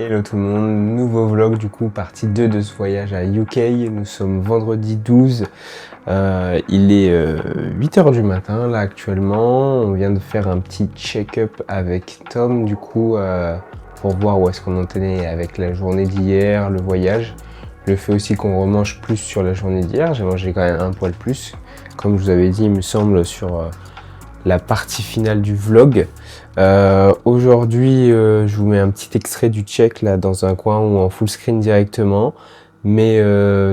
Hello tout le monde, nouveau vlog du coup, partie 2 de ce voyage à UK. Nous sommes vendredi 12, il est 8h du matin là actuellement. On vient de faire un petit check-up avec Tom du coup pour voir où est-ce qu'on en était avec la journée d'hier, le voyage. Le fait aussi qu'on remange plus sur la journée d'hier, j'ai mangé quand même un poil plus. Comme je vous avais dit, il me semble sur la partie finale du vlog. Aujourd'hui, je vous mets un petit extrait du check là dans un coin ou en full screen directement. Mais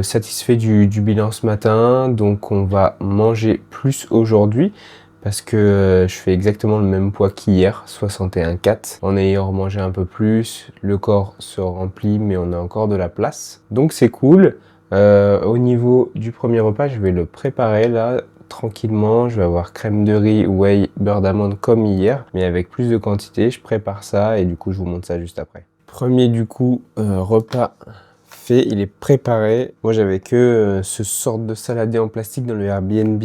satisfait du bilan ce matin, donc on va manger plus aujourd'hui parce que je fais exactement le même poids qu'hier, 61,4. En ayant mangé un peu plus, le corps se remplit mais on a encore de la place. Donc c'est cool. Au niveau du premier repas, je vais le préparer là tranquillement. Je vais avoir crème de riz, whey, beurre d'amande comme hier, mais avec plus de quantité. Je prépare ça et du coup je vous montre ça juste après. Premier du coup repas fait, il est préparé. Moi j'avais que ce sorte de saladier en plastique dans le Airbnb,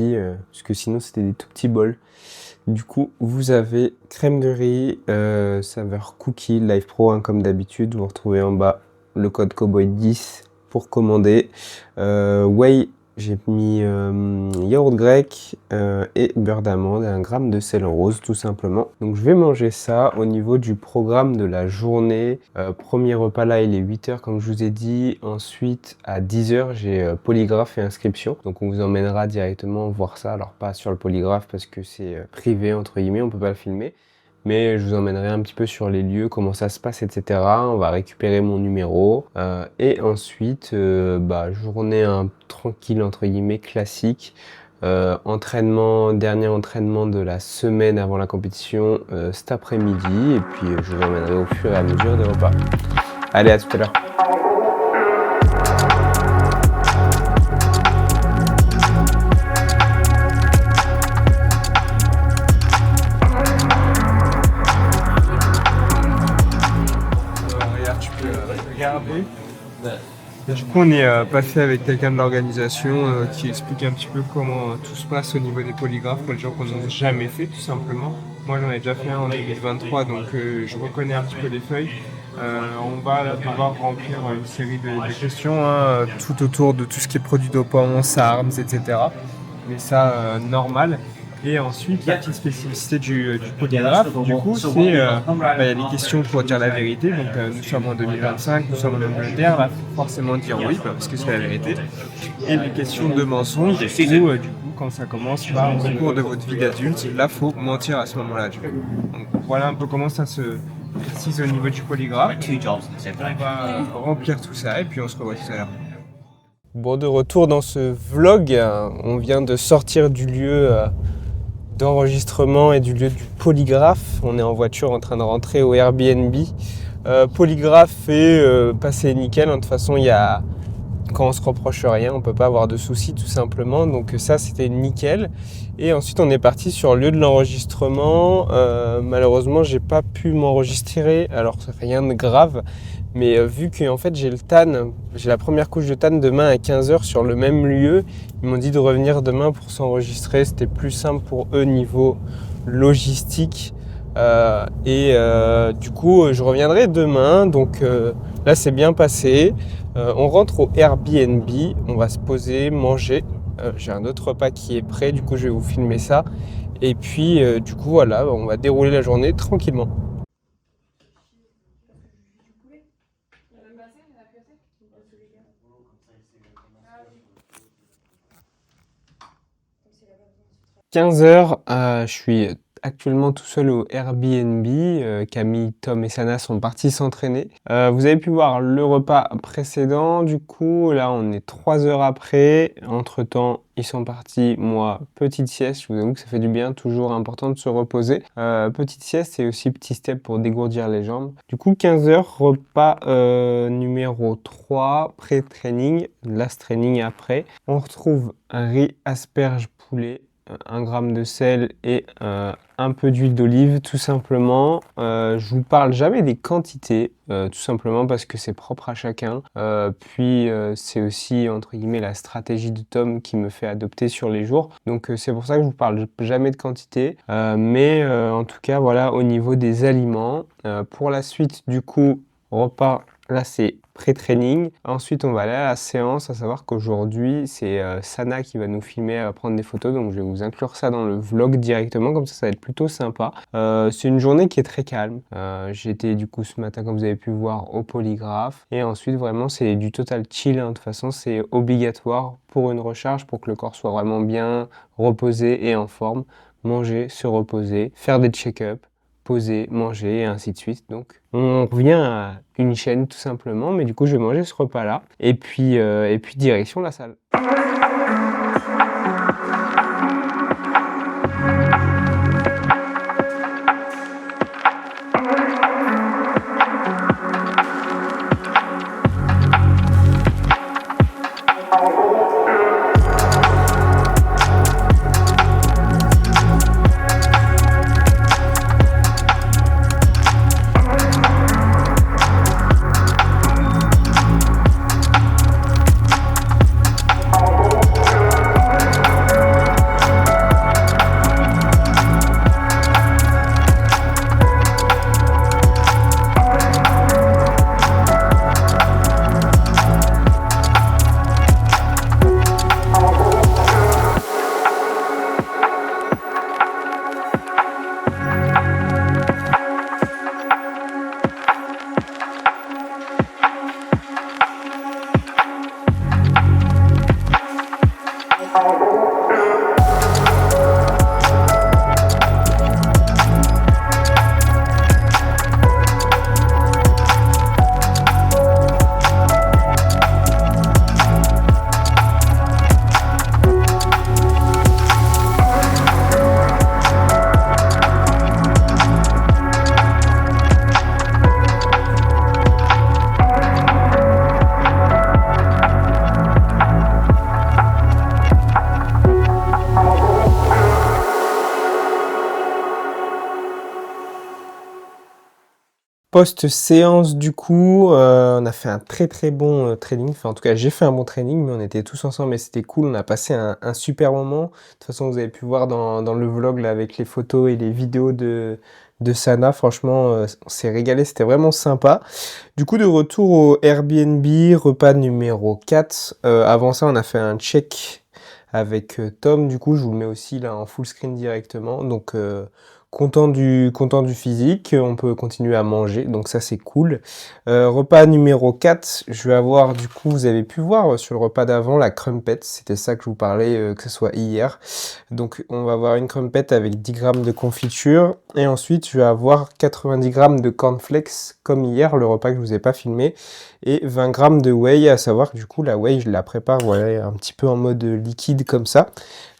parce que sinon c'était des tout petits bols. Du coup vous avez crème de riz, saveur cookie, Live Pro hein, comme d'habitude. Vous retrouvez en bas le code Cowboy 10 pour commander. Whey, j'ai mis yaourt grec et beurre d'amande et 1 gramme de sel rose tout simplement. Donc je vais manger ça. Au niveau du programme de la journée, premier repas là il est 8h comme je vous ai dit. Ensuite à 10h j'ai polygraphe et inscription. Donc on vous emmènera directement voir ça. Alors pas sur le polygraphe parce que c'est privé entre guillemets, on peut pas le filmer. Mais je vous emmènerai un petit peu sur les lieux, comment ça se passe, etc. On va récupérer mon numéro. Et ensuite, journée tranquille, entre guillemets, classique. Entraînement, dernier entraînement de la semaine avant la compétition cet après-midi. Et puis je vous emmènerai au fur et à mesure des repas. Allez, à tout à l'heure. Regarde, tu peux regarder. Du coup, on est passé avec quelqu'un de l'organisation qui explique un petit peu comment tout se passe au niveau des polygraphes pour les gens qu'on n'a jamais fait, tout simplement. Moi, j'en ai déjà fait un en 2023, donc je reconnais un petit peu les feuilles. On va devoir remplir une série de questions hein, tout autour de tout ce qui est produits dopants, SARMs, etc. Mais ça, normal. Et ensuite, la petite spécificité du polygraphe, du coup, c'est il y a des questions pour dire la vérité. Donc, nous sommes en 2025, nous sommes en Angleterre, là, faut forcément dire oui, parce que c'est la vérité. Et les questions de mensonge, où, du coup, quand ça commence par au cours de votre vie d'adulte, là, faut mentir à ce moment-là, du coup. Donc, voilà un peu comment ça se précise au niveau du polygraphe. On va remplir tout ça et puis on se revoit tout à l'heure. Bon, de retour dans ce vlog, on vient de sortir du lieu d'enregistrement et du lieu du polygraphe. On est en voiture en train de rentrer au Airbnb. Polygraphe est passé nickel. De toute façon, quand on se reproche rien, on peut pas avoir de soucis tout simplement. Donc ça, c'était nickel. Et ensuite, on est parti sur le lieu de l'enregistrement. Malheureusement, j'ai pas pu m'enregistrer. Alors, ça fait rien de grave. Mais vu que en fait, j'ai la première couche de TAN demain à 15h sur le même lieu, ils m'ont dit de revenir demain pour s'enregistrer. C'était plus simple pour eux niveau logistique. Du coup, je reviendrai demain. Donc là, c'est bien passé. On rentre au Airbnb. On va se poser, manger. J'ai un autre repas qui est prêt. Du coup, je vais vous filmer ça. Et puis, du coup, voilà, on va dérouler la journée tranquillement. 15h, je suis actuellement tout seul au Airbnb. Camille, Tom et Sana sont partis s'entraîner. Vous avez pu voir le repas précédent. Du coup, là, on est 3 heures après. Entre-temps, ils sont partis. Moi, petite sieste. Je vous avoue que ça fait du bien. Toujours important de se reposer. Petite sieste et aussi petit step pour dégourdir les jambes. Du coup, 15h, repas numéro 3, pré-training. Last training après. On retrouve un riz asperge poulet. 1 gramme de sel et un peu d'huile d'olive tout simplement. Je vous parle jamais des quantités tout simplement parce que c'est propre à chacun. C'est aussi entre guillemets la stratégie de Tom qui me fait adopter sur les jours. Donc c'est pour ça que je vous parle jamais de quantité. En tout cas voilà au niveau des aliments. Pour la suite du coup repas, là c'est pré-training. Ensuite on va aller à la séance, à savoir qu'aujourd'hui c'est Sana qui va nous filmer à prendre des photos, donc je vais vous inclure ça dans le vlog directement, comme ça va être plutôt sympa. C'est une journée qui est très calme. J'étais du coup ce matin, comme vous avez pu voir, au polygraphe, et ensuite vraiment c'est du total chill, hein. De toute façon c'est obligatoire pour une recharge, pour que le corps soit vraiment bien reposé et en forme. Manger, se reposer, faire des check-up, poser, manger et ainsi de suite. Donc on revient à une chaîne tout simplement, mais du coup je vais manger ce repas là et puis direction la salle. Post-séance du coup, on a fait un très bon training, enfin en tout cas j'ai fait un bon training, mais on était tous ensemble et c'était cool, on a passé un super moment. De toute façon vous avez pu voir dans le vlog là, avec les photos et les vidéos de Sana, franchement on s'est régalé, c'était vraiment sympa. Du coup de retour au Airbnb, repas numéro 4, avant ça on a fait un check avec Tom, du coup je vous le mets aussi là en full screen directement, donc content du physique, on peut continuer à manger, donc ça c'est cool. Repas numéro 4, je vais avoir du coup, vous avez pu voir sur le repas d'avant, la crumpet, c'était ça que je vous parlais, que ce soit hier. Donc on va avoir une crumpet avec 10 grammes de confiture, et ensuite je vais avoir 90 grammes de cornflakes, comme hier, le repas que je vous ai pas filmé, et 20 grammes de whey, à savoir que du coup la whey je la prépare, voilà, un petit peu en mode liquide comme ça.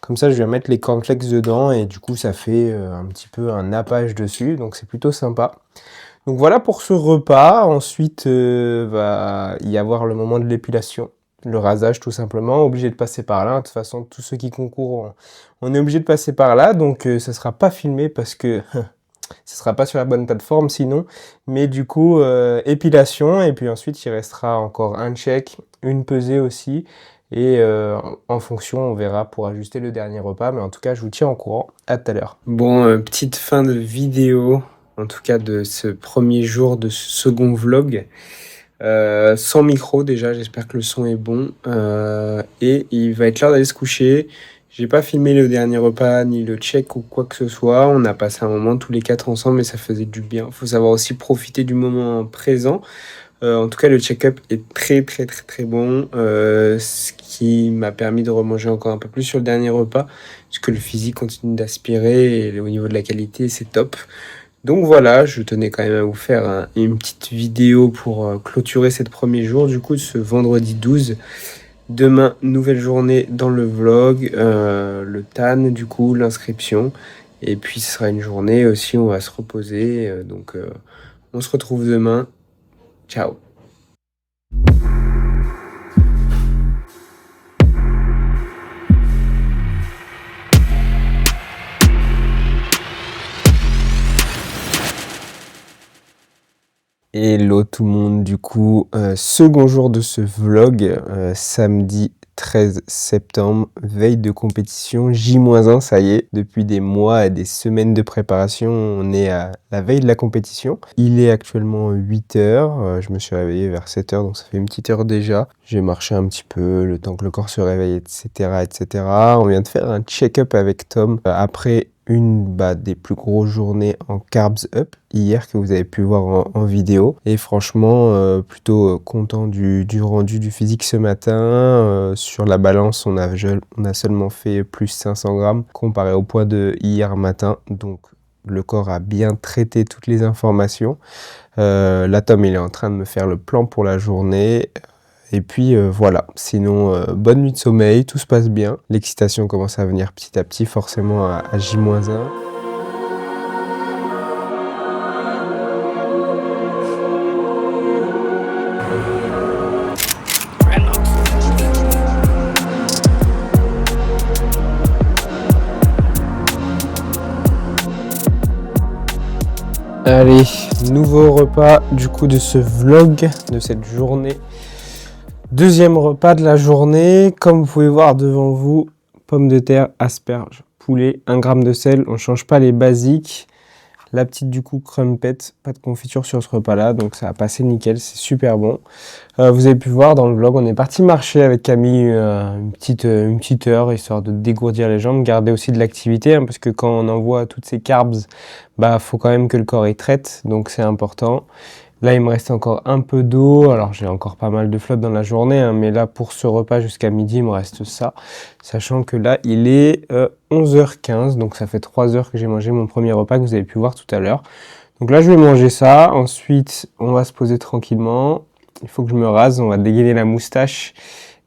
Comme ça, je vais mettre les cornflakes dedans et du coup, ça fait un petit peu un nappage dessus. Donc, c'est plutôt sympa. Donc, voilà pour ce repas. Ensuite, va y avoir le moment de l'épilation. Le rasage, tout simplement. Obligé de passer par là. De toute façon, tous ceux qui concourent, on est obligé de passer par là. Donc, ça ne sera pas filmé parce que ce sera pas sur la bonne plateforme sinon. Mais du coup, épilation. Et puis ensuite, il restera encore un check, une pesée aussi. Et en fonction, on verra pour ajuster le dernier repas. Mais en tout cas, je vous tiens au courant. À tout à l'heure. Bon, petite fin de vidéo, en tout cas de ce premier jour de ce second vlog. Sans micro déjà, j'espère que le son est bon. Et il va être l'heure d'aller se coucher. J'ai pas filmé le dernier repas, ni le check ou quoi que ce soit. On a passé un moment tous les 4 ensemble et ça faisait du bien. Faut savoir aussi profiter du moment présent. En tout cas, le check-up est très bon, ce qui m'a permis de remanger encore un peu plus sur le dernier repas, puisque le physique continue d'aspirer et au niveau de la qualité, c'est top. Donc voilà, je tenais quand même à vous faire une petite vidéo pour clôturer cette premier jour, du coup, de ce vendredi 12. Demain, nouvelle journée dans le vlog, le TAN, du coup, l'inscription. Et puis, ce sera une journée aussi, on va se reposer. Donc, on se retrouve demain. Ciao. Hello tout le monde, du coup, second jour de ce vlog, samedi 13 septembre, veille de compétition, J-1, ça y est. Depuis des mois et des semaines de préparation, on est à la veille de la compétition. Il est actuellement 8 heures, je me suis réveillé vers 7 heures, donc ça fait une petite heure déjà. J'ai marché un petit peu, le temps que le corps se réveille, etc., etc. On vient de faire un check-up avec Tom après une des plus grosses journées en carbs up hier que vous avez pu voir en vidéo, et franchement plutôt content du rendu du physique ce matin. Sur la balance on a seulement fait plus 500 grammes comparé au poids de hier matin, donc le corps a bien traité toutes les informations. Là Tom il est en train de me faire le plan pour la journée. Et puis voilà, sinon bonne nuit de sommeil, tout se passe bien. L'excitation commence à venir petit à petit, forcément à J-1. Allez, nouveau repas du coup de ce vlog, de cette journée. Deuxième repas de la journée, comme vous pouvez voir devant vous, pommes de terre, asperges, poulet, 1 g de sel, on ne change pas les basiques. La petite du coup crumpet, pas de confiture sur ce repas-là, donc ça a passé nickel, c'est super bon. Vous avez pu voir dans le vlog, on est parti marcher avec Camille une petite heure, histoire de dégourdir les jambes, garder aussi de l'activité, parce que quand on envoie toutes ces carbs, faut quand même que le corps y traite, donc c'est important. Là, il me reste encore un peu d'eau. Alors, j'ai encore pas mal de flotte dans la journée, mais là, pour ce repas jusqu'à midi, il me reste ça. Sachant que là, il est 11h15, donc ça fait 3 heures que j'ai mangé mon premier repas que vous avez pu voir tout à l'heure. Donc là, je vais manger ça. Ensuite, on va se poser tranquillement. Il faut que je me rase, on va dégainer la moustache.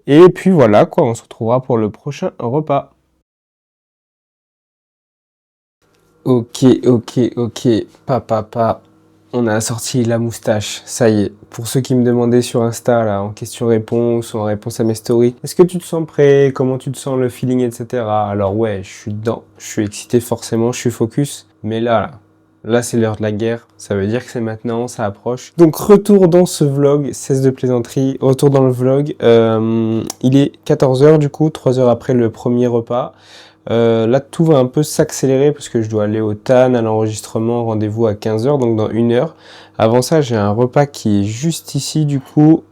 Et puis voilà, quoi, on se retrouvera pour le prochain repas. Ok, papa. On a sorti la moustache, ça y est. Pour ceux qui me demandaient sur Insta, là, en question-réponse ou en réponse à mes stories, est-ce que tu te sens prêt? Comment tu te sens, le feeling, etc. Alors ouais, je suis dedans, je suis excité forcément, je suis focus. Mais là c'est l'heure de la guerre, ça veut dire que c'est maintenant, ça approche. Donc retour dans ce vlog, cesse de plaisanterie, retour dans le vlog. Il est 14h du coup, 3 heures après le premier repas. Là tout va un peu s'accélérer parce que je dois aller au TAN, à l'enregistrement, rendez-vous à 15h, donc dans 1 heure. Avant ça, j'ai un repas qui est juste ici, du coup,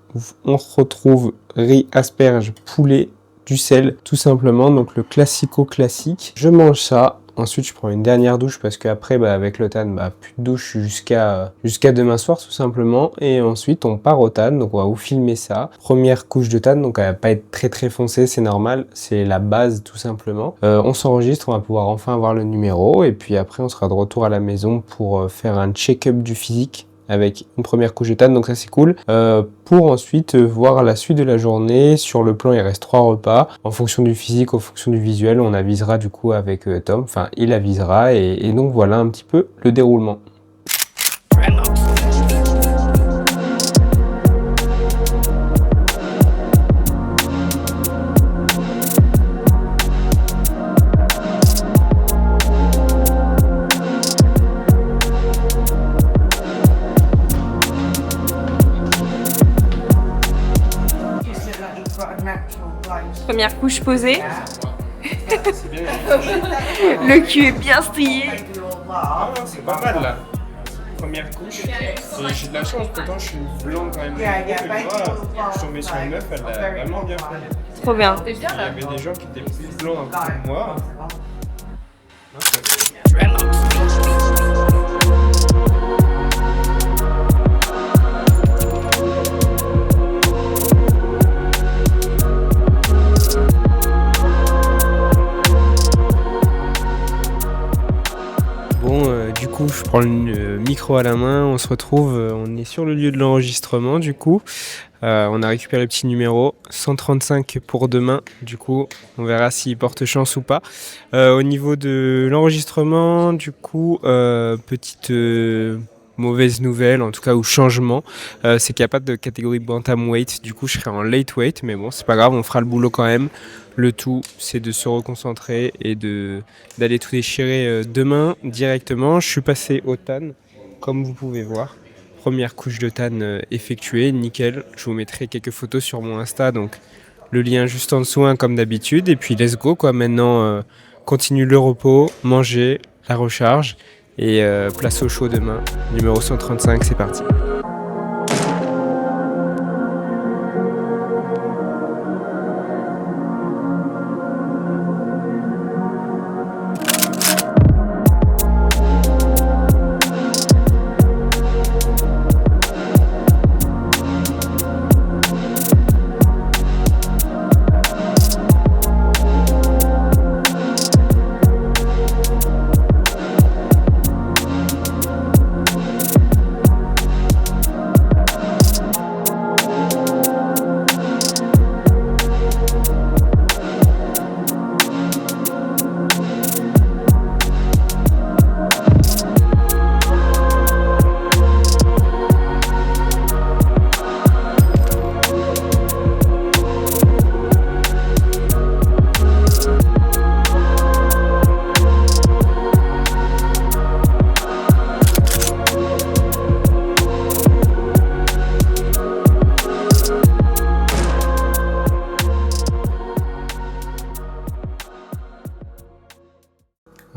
on retrouve riz, asperges, poulet, du sel, tout simplement, donc le classico-classique. Je mange ça. Ensuite, je prends une dernière douche parce qu'après, avec le TAN, plus de douche jusqu'à demain soir, tout simplement. Et ensuite, on part au TAN, donc on va vous filmer ça. Première couche de TAN, donc elle va pas être très très foncée, c'est normal, c'est la base tout simplement. On s'enregistre, on va pouvoir enfin avoir le numéro. Et puis après, on sera de retour à la maison pour faire un check-up du physique avec une première couche de TAN, donc ça c'est cool, pour ensuite voir la suite de la journée. Sur le plan, il reste 3 repas, en fonction du physique, en fonction du visuel, on avisera du coup avec Tom, enfin il avisera, et donc voilà un petit peu le déroulement. Première couche posée. Le cul est bien strié. Ah non, c'est pas mal là. Première couche. Et j'ai de la chance, pourtant je suis blanc quand même. Je suis tombé sur une meuf, elle a vraiment bien fait. Trop bien. Il y avait des gens qui étaient plus blancs un peu que moi. Du coup, je prends le micro à la main, on se retrouve, on est sur le lieu de l'enregistrement du coup. On a récupéré le petit numéro, 135 pour demain, du coup, on verra s'il porte chance ou pas. Au niveau de l'enregistrement, du coup, petite mauvaise nouvelle, en tout cas, ou changement, c'est qu'il n'y a pas de catégorie bantamweight, du coup je serai en lightweight, mais bon, c'est pas grave, on fera le boulot quand même. Le tout, c'est de se reconcentrer et d'aller tout déchirer demain directement. Je suis passé au TAN, comme vous pouvez voir. Première couche de TAN effectuée, nickel. Je vous mettrai quelques photos sur mon Insta, donc le lien juste en dessous, hein, comme d'habitude. Et puis let's go quoi, maintenant continue le repos, manger, la recharge et place au show demain. Numéro 135, c'est parti.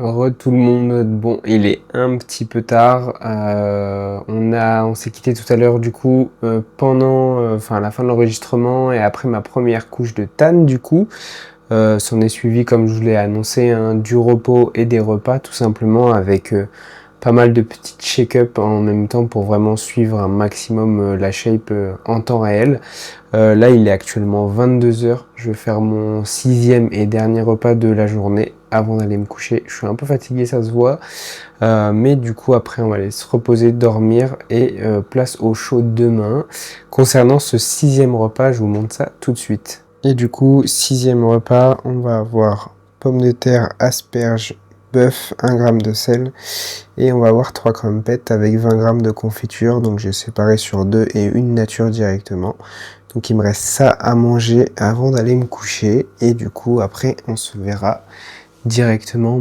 Re tout le monde, bon il est un petit peu tard, on s'est quitté tout à l'heure du coup pendant à la fin de l'enregistrement et après ma première couche de Tan du coup. S'en est suivi comme je vous l'ai annoncé du repos et des repas tout simplement avec pas mal de petites shake-up en même temps pour vraiment suivre un maximum la shape en temps réel. Là il est actuellement 22h, je vais faire mon 6e et dernier repas de la journée avant d'aller me coucher. Je suis un peu fatigué, ça se voit, mais du coup après on va aller se reposer, dormir et place au chaud demain. Concernant ce 6e repas, je vous montre ça tout de suite. Et du coup 6e repas, on va avoir pommes de terre, asperges, bœuf, 1 g de sel et on va avoir 3 crumpets avec 20 g de confiture, donc j'ai séparé sur 2 et une nature directement. Donc il me reste ça à manger avant d'aller me coucher et du coup après on se verra directement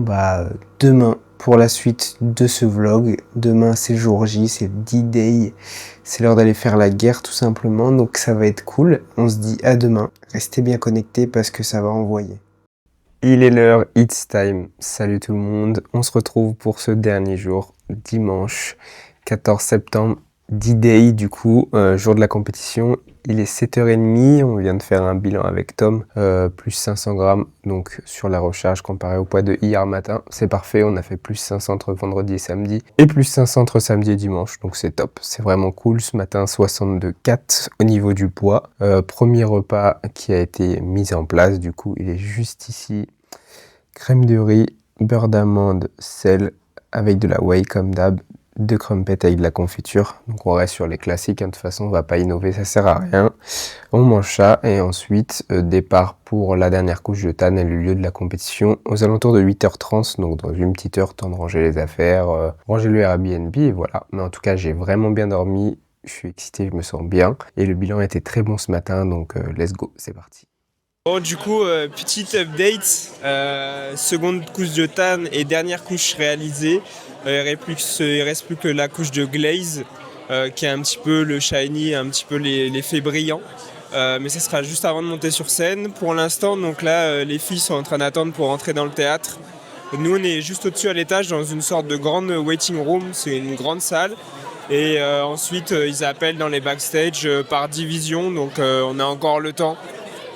demain pour la suite de ce vlog. Demain c'est le jour J, c'est le D-Day, c'est l'heure d'aller faire la guerre tout simplement, donc ça va être cool. On se dit à demain, restez bien connectés parce que ça va envoyer. Il est l'heure, it's time. Salut tout le monde, on se retrouve pour ce dernier jour, dimanche 14 septembre, D-Day du coup, jour de la compétition. Il est 7h30, on vient de faire un bilan avec Tom, plus 500 g donc sur la recharge comparé au poids de hier matin. C'est parfait, on a fait plus 500 entre vendredi et samedi et plus 500 entre samedi et dimanche, donc c'est top, c'est vraiment cool. Ce matin 62,4 au niveau du poids. Premier repas qui a été mis en place, du coup il est juste ici. Crème de riz, beurre d'amande, sel avec de la whey comme d'hab. 2 crumpets avec de la confiture, donc on reste sur les classiques, de toute façon on va pas innover, ça sert à rien. On mange ça et ensuite départ pour la dernière couche de Tan et le lieu de la compétition aux alentours de 8h30, donc dans une petite heure, temps de ranger les affaires, ranger le Airbnb et voilà. Mais en tout cas j'ai vraiment bien dormi, je suis excité, je me sens bien et le bilan était très bon ce matin, donc let's go, c'est parti. Bon du coup, petite update, seconde couche de Tan et dernière couche réalisée. Il reste plus que la couche de glaze qui est un petit peu le shiny, un petit peu l'effet brillant. Mais ça sera juste avant de monter sur scène. Pour l'instant, donc là, les filles sont en train d'attendre pour entrer dans le théâtre. Nous, on est juste au-dessus à l'étage dans une sorte de grande waiting room. C'est une grande salle. Et ensuite, ils appellent dans les backstage par division. Donc on a encore le temps.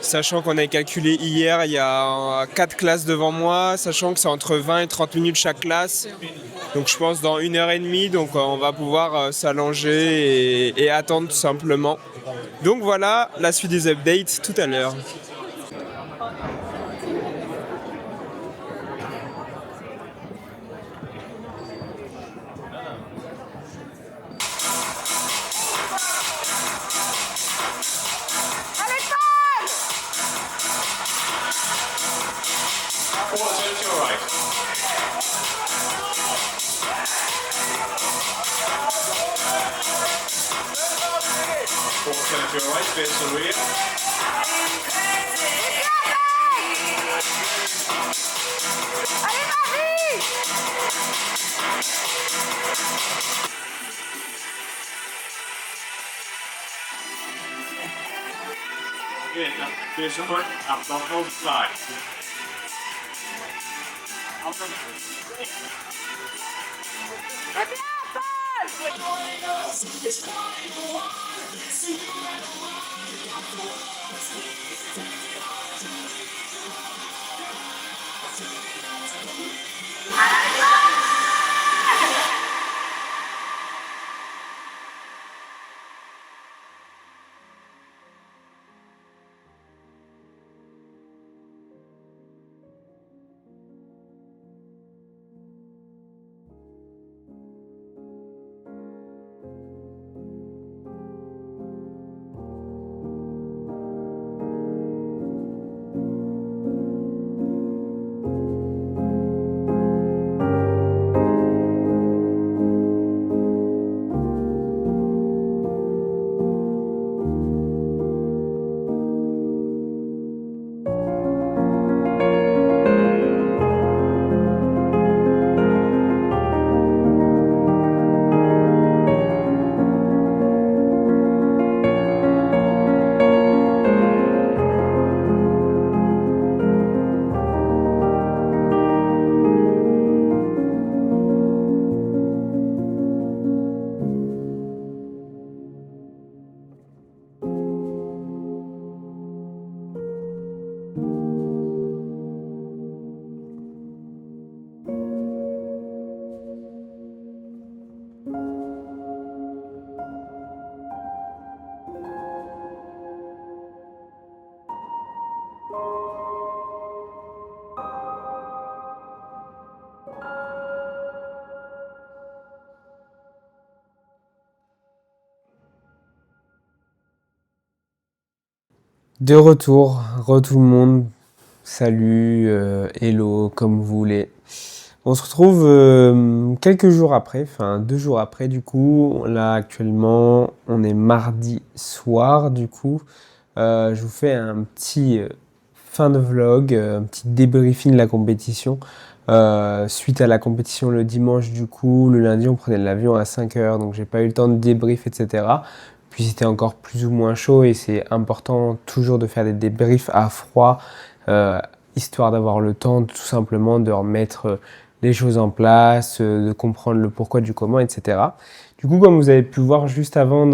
Sachant qu'on a calculé hier, il y a 4 classes devant moi, sachant que c'est entre 20 et 30 minutes chaque classe. Donc je pense dans 1h30, donc on va pouvoir s'allonger et attendre tout simplement. Donc voilà, la suite des updates tout à l'heure. De retour, tout le monde, salut, hello, comme vous voulez. On se retrouve quelques jours après, enfin 2 jours après du coup. Là actuellement, on est mardi soir du coup. Je vous fais un petit fin de vlog, un petit débriefing de la compétition. Suite à la compétition le dimanche du coup, le lundi on prenait l'avion à 5h, donc j'ai pas eu le temps de débrief, etc. Puis c'était encore plus ou moins chaud et c'est important toujours de faire des débriefs à froid, histoire d'avoir le temps tout simplement de remettre les choses en place, de comprendre le pourquoi du comment, etc. Du coup, comme vous avez pu voir juste avant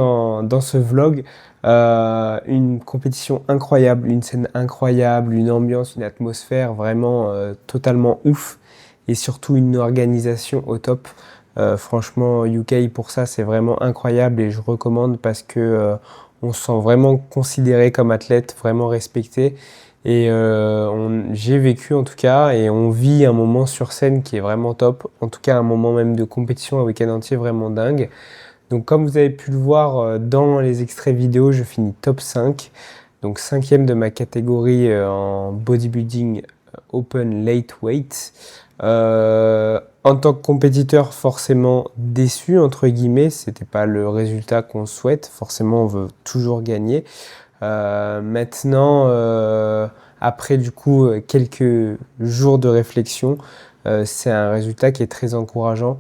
dans ce vlog, une compétition incroyable, une scène incroyable, une ambiance, une atmosphère vraiment totalement ouf et surtout une organisation au top. Franchement, UK pour ça, c'est vraiment incroyable et je recommande parce que on se sent vraiment considéré comme athlète, vraiment respecté. Et j'ai vécu en tout cas et on vit un moment sur scène qui est vraiment top. En tout cas, un moment même de compétition un week-end entier vraiment dingue. Donc comme vous avez pu le voir dans les extraits vidéo, je finis top 5. Donc 5e de ma catégorie en bodybuilding open late weight. En tant que compétiteur, forcément déçu, entre guillemets, c'était pas le résultat qu'on souhaite, forcément on veut toujours gagner. Maintenant, après du coup quelques jours de réflexion, c'est un résultat qui est très encourageant,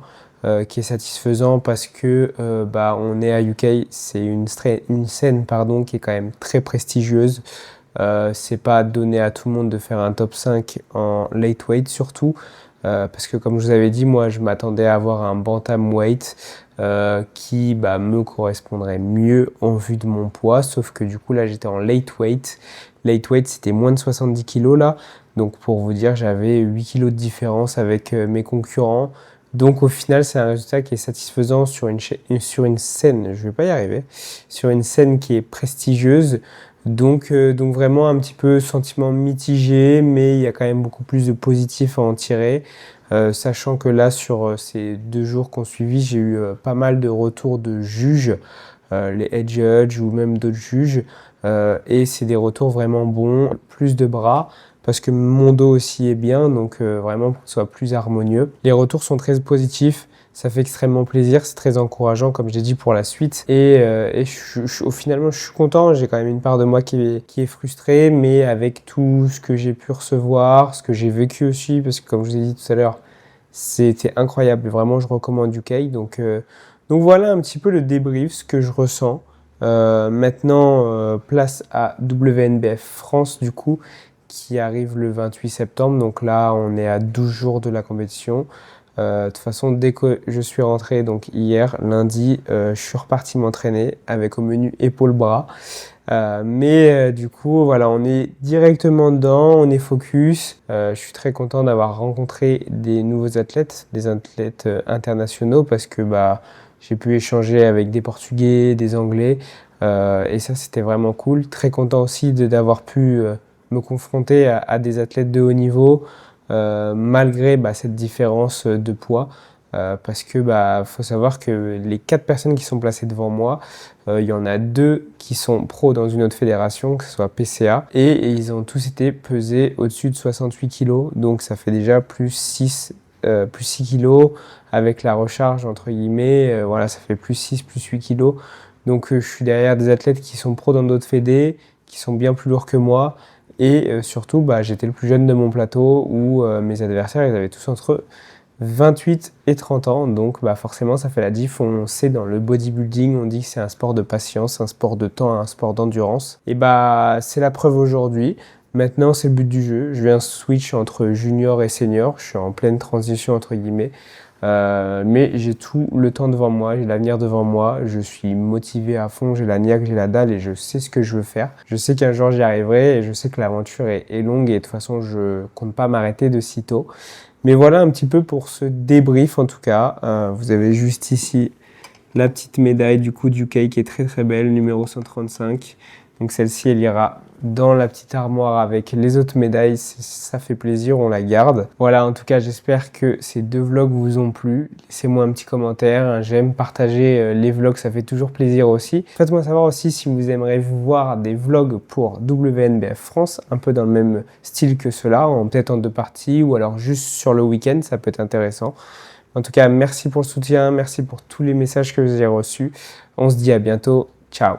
qui est satisfaisant parce que on est à UK, c'est une scène pardon, qui est quand même très prestigieuse. C'est pas donné à tout le monde de faire un top 5 en late weight surtout. Parce que comme je vous avais dit, moi je m'attendais à avoir un bantamweight qui me correspondrait mieux en vue de mon poids, sauf que du coup là j'étais en late weight. Late weight c'était moins de 70 kg là, donc pour vous dire j'avais 8 kg de différence avec mes concurrents. Donc au final c'est un résultat qui est satisfaisant sur une scène, je vais pas y arriver, sur une scène qui est prestigieuse. Donc vraiment un petit peu sentiment mitigé, mais il y a quand même beaucoup plus de positifs à en tirer. Sachant que là, sur ces 2 jours qu'on suivi, j'ai eu pas mal de retours de juges, les head judges ou même d'autres juges. Et c'est des retours vraiment bons, plus de bras, parce que mon dos aussi est bien, donc vraiment pour que ce soit plus harmonieux. Les retours sont très positifs. Ça fait extrêmement plaisir, c'est très encourageant comme j'ai dit pour la suite. Et finalement je suis content, j'ai quand même une part de moi qui est frustrée, mais avec tout ce que j'ai pu recevoir, ce que j'ai vécu aussi, parce que comme je vous ai dit tout à l'heure, c'était incroyable, vraiment je recommande UK. Donc voilà un petit peu le débrief, ce que je ressens. Maintenant, place à WNBF France du coup, qui arrive le 28 septembre. Donc là, on est à 12 jours de la compétition. De toute façon, dès que je suis rentré, donc hier, lundi, je suis reparti m'entraîner avec au menu épaules-bras. Du coup, voilà, on est directement dedans, on est focus. Je suis très content d'avoir rencontré des nouveaux athlètes, des athlètes internationaux, parce que j'ai pu échanger avec des Portugais, des Anglais, et ça, c'était vraiment cool. Très content aussi d'avoir pu me confronter à des athlètes de haut niveau, malgré cette différence de poids. Parce que faut savoir que les 4 personnes qui sont placées devant moi, il y en a 2 qui sont pros dans une autre fédération, que ce soit PCA, et ils ont tous été pesés au-dessus de 68 kg, donc ça fait déjà plus 6 kg avec la recharge entre guillemets, voilà, ça fait plus 6, plus 8 kg. Donc je suis derrière des athlètes qui sont pros dans d'autres fédés, qui sont bien plus lourds que moi, et surtout j'étais le plus jeune de mon plateau où mes adversaires ils avaient tous entre 28 et 30 ans, donc forcément ça fait la diff. On sait dans le bodybuilding, on dit que c'est un sport de patience, un sport de temps, un sport d'endurance. Et c'est la preuve aujourd'hui. Maintenant c'est le but du jeu. Je viens switch entre junior et senior. Je suis en pleine transition entre guillemets. Mais j'ai tout le temps devant moi, j'ai l'avenir devant moi, je suis motivé à fond, j'ai la niaque, j'ai la dalle et je sais ce que je veux faire. Je sais qu'un jour j'y arriverai et je sais que l'aventure est longue et de toute façon je compte pas m'arrêter de sitôt. Mais voilà un petit peu pour ce débrief en tout cas. Vous avez juste ici la petite médaille du coup du UK qui est très très belle, numéro 135. Donc celle-ci elle ira dans la petite armoire avec les autres médailles, ça fait plaisir, on la garde. Voilà, en tout cas j'espère que ces 2 vlogs vous ont plu. Laissez-moi un petit commentaire, un j'aime, partagez les vlogs, ça fait toujours plaisir aussi. Faites-moi savoir aussi si vous aimeriez voir des vlogs pour WNBF France, un peu dans le même style que cela, peut-être en 2 parties ou alors juste sur le week-end, ça peut être intéressant. En tout cas, merci pour le soutien, merci pour tous les messages que j'ai reçus. On se dit à bientôt, ciao.